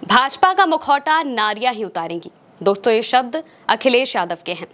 भाजपा का मुखौटा नारियां ही उतारेंगी। दोस्तों, ये शब्द अखिलेश यादव के हैं।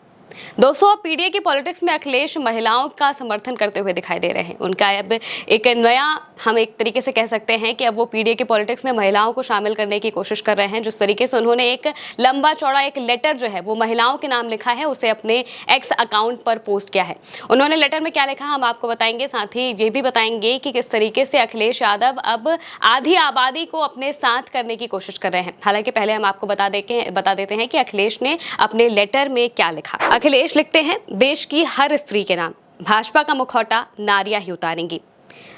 दोस्तों, अब पीडीए की पॉलिटिक्स में अखिलेश महिलाओं का समर्थन करते हुए दिखाई दे रहे हैं। उनका अब एक नया, हम एक तरीके से कह सकते हैं कि अब वो पीडीए की पॉलिटिक्स में महिलाओं को शामिल करने की कोशिश कर रहे हैं। जिस तरीके से उन्होंने एक लंबा चौड़ा एक लेटर जो है वो महिलाओं के नाम लिखा है, उसे अपने एक्स अकाउंट पर पोस्ट किया है। उन्होंने लेटर में क्या लिखा हम आपको बताएंगे, साथ ही ये भी बताएंगे कि किस तरीके से अखिलेश यादव अब आधी आबादी को अपने साथ करने की कोशिश कर रहे हैं। हालांकि पहले हम आपको बता देते हैं कि अखिलेश ने अपने लेटर में क्या लिखा। अखिलेश लिखते हैं, देश की हर स्त्री के नाम भाजपा का मुखौटा नारियां ही उतारेंगी।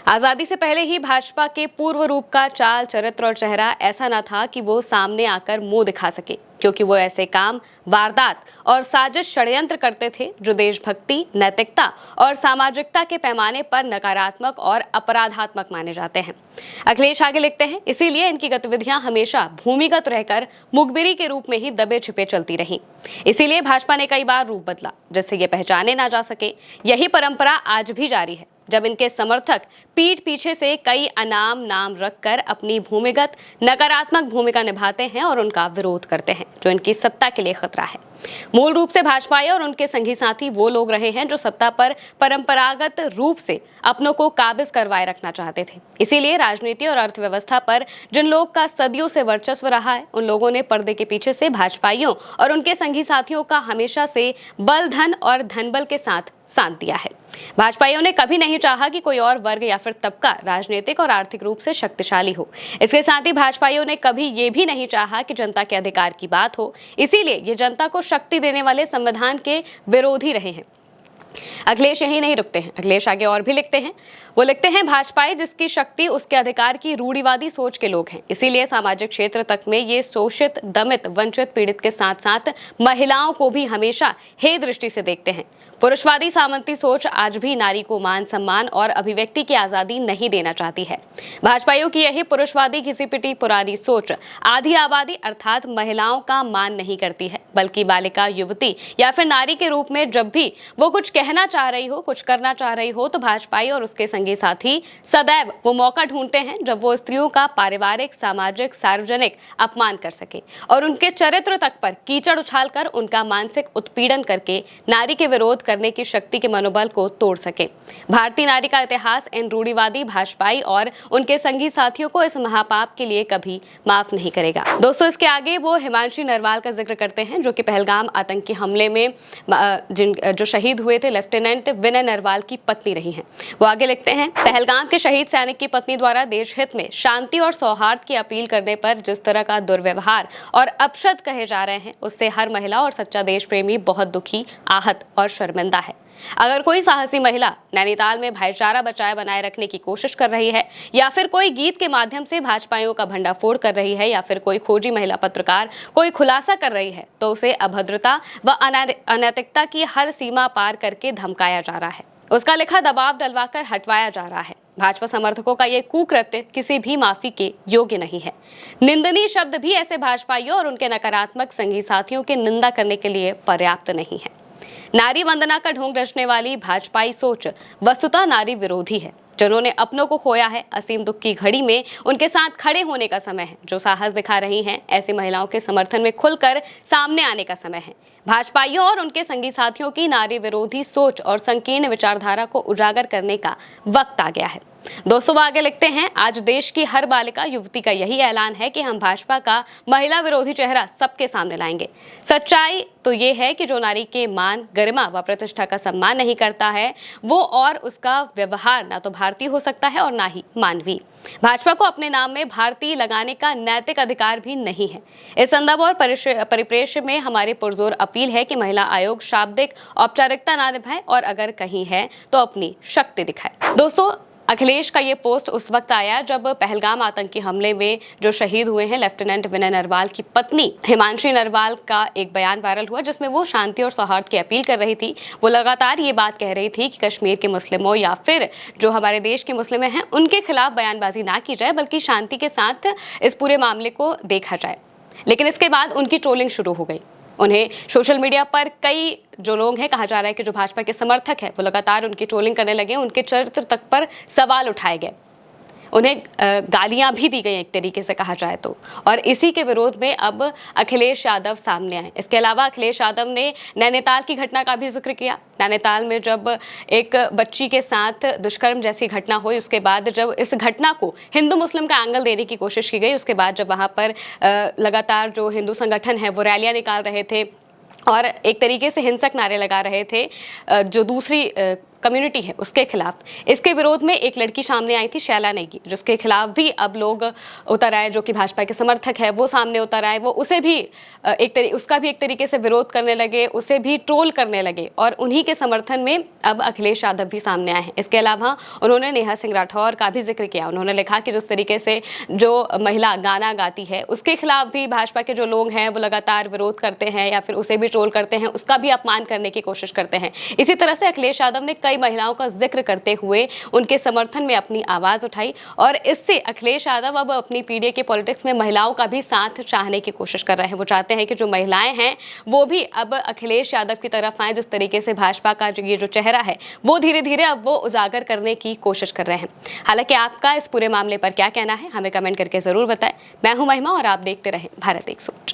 आजादी से पहले ही भाजपा के पूर्व रूप का चाल, चरित्र और चेहरा ऐसा न था कि वो सामने आकर मुंह दिखा सके, क्योंकि वो ऐसे काम, वारदात और साजिश, षड्यंत्र करते थे जो देशभक्ति, नैतिकता और सामाजिकता के पैमाने पर नकारात्मक और अपराधात्मक माने जाते हैं। अखिलेश आगे लिखते हैं, इसीलिए इनकी गतिविधियां हमेशा भूमिगत रहकर मुखबिरी के रूप में ही दबे छिपे चलती रहीं। इसीलिए भाजपा ने कई बार रूप बदला, जिससे ये पहचाने ना जा सके। यही परंपरा आज भी जारी है, जब इनके समर्थक पीठ पीछे से कई अनाम नाम रखकर अपनी भूमिगत नकारात्मक भूमिका निभाते हैं और उनका विरोध करते हैं, जो इनकी सत्ता के लिए खतरा है। मूल रूप से भाजपाई और उनके संगी साथी वो लोग रहे हैं जो सत्ता पर परंपरागत रूप से अपनों को काबिज करवाए रखना चाहते थे। इसीलिए राजनीति और अर्थव्यवस्था पर जिन लोग का सदियों से वर्चस्व रहा है, उन लोगों ने पर्दे के पीछे से भाजपाइयों और उनके संगी साथियों का हमेशा से बल, धन और धनबल के साथ दिया है। भाजपाइयों ने कभी नहीं चाहा कि कोई और वर्ग या फिर तबका राजनीतिक और आर्थिक रूप से शक्तिशाली हो। इसके साथ ही भाजपाइयों ने कभी ये भी नहीं चाहा कि जनता के अधिकार की बात हो। इसीलिए ये जनता को शक्ति देने वाले संविधान के विरोधी रहे हैं। अखिलेश यही नहीं रुकते हैं, अखिलेश आगे और भी लिखते हैं। वो लिखते हैं, भाजपाई जिसकी शक्ति उसके अधिकार की रूढ़िवादी सोच के लोग हैं। इसीलिए सामाजिक क्षेत्र तक में ये शोषित, दमित, वंचित, पीड़ित के साथ साथ महिलाओं को भी हमेशा हे दृष्टि से देखते हैं। पुरुषवादी सामंती सोच आज भी नारी को मान, सम्मान और अभिव्यक्ति की आजादी नहीं देना चाहती है। भाजपाइयों की यही पुरुषवादी घिसी पिटी पुरानी सोच आधी आबादी अर्थात महिलाओं का मान नहीं करती है, बल्कि बालिका, युवती या फिर नारी के रूप में जब भी वो कुछ कहना चाह रही हो, कुछ करना चाह रही हो, तो भाजपाई और उसके संगी साथी सदैव वो मौका ढूंढते हैं जब वो स्त्रियों का पारिवारिक, सामाजिक, सार्वजनिक अपमान कर सके और उनके चरित्र तक पर कीचड़ उछालकर उनका मानसिक उत्पीड़न करके नारी के विरोध करने की शक्ति के मनोबल को तोड़ सके। भारतीय नारी का इतिहास इन रूढ़िवादी भाजपाई और उनके संगी साथियों को इस महापाप के लिए कभी माफ नहीं करेगा। दोस्तों, इसके आगे वो हिमांशी नरवाल का जिक्र करते हैं, जो कि पहलगाम आतंकी हमले में जो शहीद हुए थे, लेफ्टिनेंट विनय नरवाल की पत्नी रही हैं। वो आगे लिखते हैं, पहलगाम के शहीद सैनिक की पत्नी द्वारा देश हित में शांति और सौहार्द की अपील करने पर जिस तरह का दुर्व्यवहार और अपशब्द कहे जा रहे हैं, उससे हर महिला और सच्चा देश प्रेमी बहुत दुखी, आहत और शर्मिंदा है। अगर कोई साहसी महिला नैनीताल में भाईचारा बनाए रखने की कोशिश कर रही है, या फिर कोई गीत के माध्यम से भाजपाइयों का भंडाफोड़ कर रही है, या फिर कोई खोजी महिला पत्रकार कोई खुलासा कर रही है, तो उसे अभद्रता व अनैतिकता की हर सीमा पार करके धमकाया जा रहा है। उसका लिखा दबाव डलवाकर हटवाया जा रहा है। भाजपा समर्थकों का ये कुकृत्य किसी भी माफी के योग्य नहीं है। निंदनीय शब्द भी ऐसे भाजपाइयों और उनके नकारात्मक संगी साथियों की निंदा करने के लिए पर्याप्त नहीं है। नारी वंदना का ढोंग रचने वाली भाजपाई सोच वस्तुतः नारी विरोधी है। जिन्होंने अपनों को खोया है, असीम दुख की घड़ी में उनके साथ खड़े होने का समय है। जो साहस दिखा रही हैं, ऐसी महिलाओं के समर्थन में खुलकर सामने आने का समय है। भाजपाइयों और उनके संगी साथियों की नारी विरोधी सोच और संकीर्ण विचारधारा को उजागर करने का वक्त आ गया है। दोस्तों, वो आगे लिखते हैं, आज देश की हर बालिका, युवती का यही ऐलान है कि हम भाजपा का महिला विरोधी चेहरा सबके सामने लाएंगे। सच्चाई तो ये है कि जो नारी के मान, गरिमा व प्रतिष्ठा का सम्मान नहीं करता है, वो और उसका व्यवहार ना तो भारतीय हो सकता है और ना ही मानवीय। भाजपा को अपने नाम में भारतीय लगाने का नैतिक अधिकार भी नहीं है। इस संदर्भ और परिप्रेक्ष्य में हमारी पुरजोर अपील है कि महिला आयोग शाब्दिक औपचारिकता ना निभाए और अगर कहीं है तो अपनी शक्ति दिखाए। दोस्तों, अखिलेश का ये पोस्ट उस वक्त आया जब पहलगाम आतंकी हमले में जो शहीद हुए हैं लेफ्टिनेंट विनय नरवाल की पत्नी हिमांशी नरवाल का एक बयान वायरल हुआ, जिसमें वो शांति और सौहार्द की अपील कर रही थी। वो लगातार ये बात कह रही थी कि कश्मीर के मुस्लिमों या फिर जो हमारे देश के मुस्लिम हैं, उनके खिलाफ बयानबाजी ना की जाए, बल्कि शांति के साथ इस पूरे मामले को देखा जाए। लेकिन इसके बाद उनकी ट्रोलिंग शुरू हो गई। उन्हें सोशल मीडिया पर कई जो लोग हैं, कहा जा रहा है कि जो भाजपा के समर्थक हैं, वो लगातार उनकी ट्रोलिंग करने लगे। उनके चरित्र तक पर सवाल उठाए गए। उन्हें गालियां भी दी गई एक तरीके से कहा जाए तो। और इसी के विरोध में अब अखिलेश यादव सामने आए। इसके अलावा अखिलेश यादव ने नैनीताल की घटना का भी जिक्र किया। नैनीताल में जब एक बच्ची के साथ दुष्कर्म जैसी घटना हुई, उसके बाद जब इस घटना को हिंदू मुस्लिम का एंगल देने की कोशिश की गई, उसके बाद जब वहां पर लगातार जो हिंदू संगठन है वो रैलियां निकाल रहे थे और एक तरीके से हिंसक नारे लगा रहे थे जो दूसरी कम्युनिटी है उसके खिलाफ, इसके विरोध में एक लड़की सामने आई थी, शैला नेगी, जिसके खिलाफ भी अब लोग उतर आए, जो कि भाजपा के समर्थक है वो सामने उतर आए। वो उसे भी उसका भी एक तरीके से विरोध करने लगे, उसे भी ट्रोल करने लगे और उन्हीं के समर्थन में अब अखिलेश यादव भी सामने आए हैं। इसके अलावा उन्होंने नेहा सिंह राठौर का भी जिक्र किया। उन्होंने लिखा कि जिस तरीके से जो महिला गाना गाती है उसके खिलाफ भी भाजपा के जो लोग हैं वो लगातार विरोध करते हैं या फिर उसे भी ट्रोल करते हैं, उसका भी अपमान करने की कोशिश करते हैं। इसी तरह से अखिलेश यादव ने कई महिलाओं का जिक्र करते हुए उनके समर्थन में अपनी आवाज उठाई और इससे अखिलेश यादव अब अपनी पीडीए के पॉलिटिक्स में महिलाओं का भी साथ चाहने की कोशिश कर रहे हैं। वो चाहते हैं कि जो महिलाएं हैं वो भी अब अखिलेश यादव की तरफ आए। जिस तरीके से भाजपा का ये जो चेहरा है वो धीरे धीरे अब वो उजागर करने की कोशिश कर रहे हैं। हालांकि आपका इस पूरे मामले पर क्या कहना है हमें कमेंट करके जरूर बताएं। मैं हूं महिमा और आप देखते रहें भारत एक सोच।